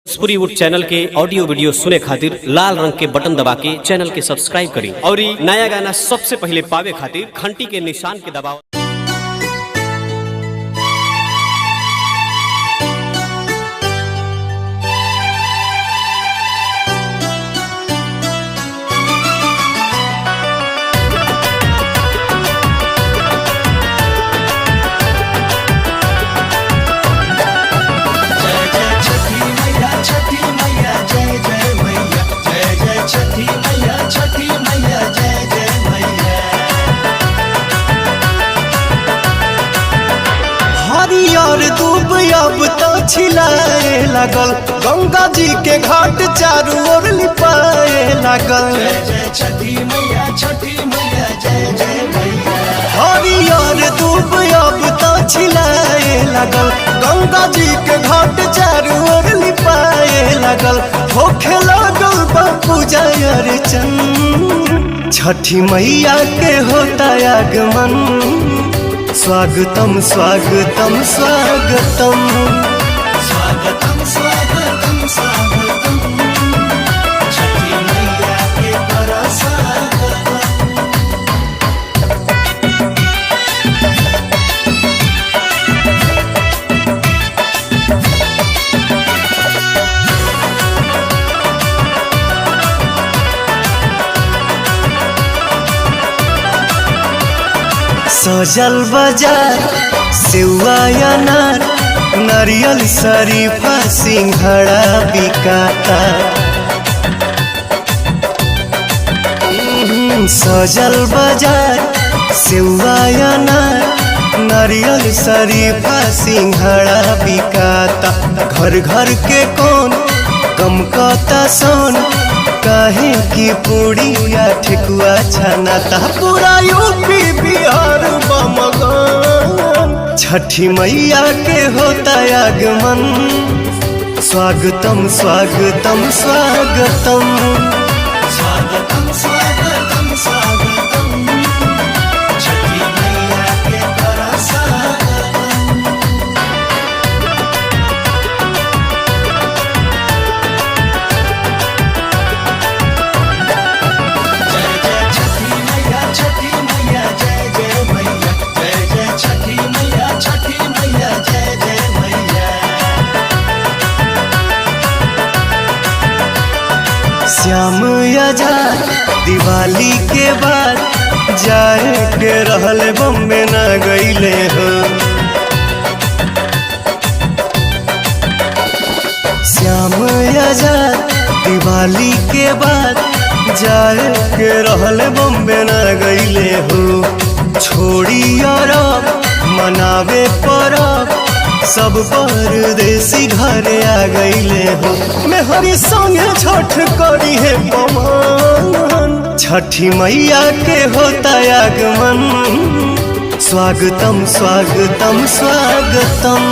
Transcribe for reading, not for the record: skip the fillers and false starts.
Bhojpuri wood channel के audio video सुने खातिर लाल रंग के बटन दबा के चैनल के सब्सक्राइब करी और नया गाना सबसे पहले पावे खातिर घंटी के निशान के दबाव। हरियर दूब अब तो छिलाए लागल, गंगा जी के घाट चारू ओर लिपाए लागल। हरियर दूब अब तो छिलाए लागल, गंगा जी के घाट चारू ओर लिपाए लागल। होखे लागल बा पूजा अर्चन, छठी मैया के होता आगमन। स्वागतम स्वागतम स्वागतम स्वागतम स्वागतम स्वागतम, छठी मैया के बड़ा स्वागतम। सजल बाजार सेवा अनार, नारियल शरीफा सिंघड़ा बिकाता। सजल बाजार सेवा अनार, नारियल शरीफा सिंघड़ा बिकाता। घर घर के कौन कम कता सोन, काहे की पूड़िया ठेकुआ छनाता। पूरा यूपी बिहार बमगन, छठी मैया के होता आगमन। स्वागतम स्वागतम स्वागतम स्वागतम स्वागतम स्वागतम, छठी मैया के बड़ा स्वागतम। श्याम आजाद दिवाली के बाद जाए के रहल बम्बे न गईले हो। श्याम आजाद दिवाली के बाद जाए के रहल बम्बे न गईले हो। छोड़ी अरब मनावे परब, सब परदेसी घरे आ गईले हो। मेहरी संगे छठ करी है पवन, छठी मैया के होता आगमन। स्वागतम स्वागतम स्वागतम।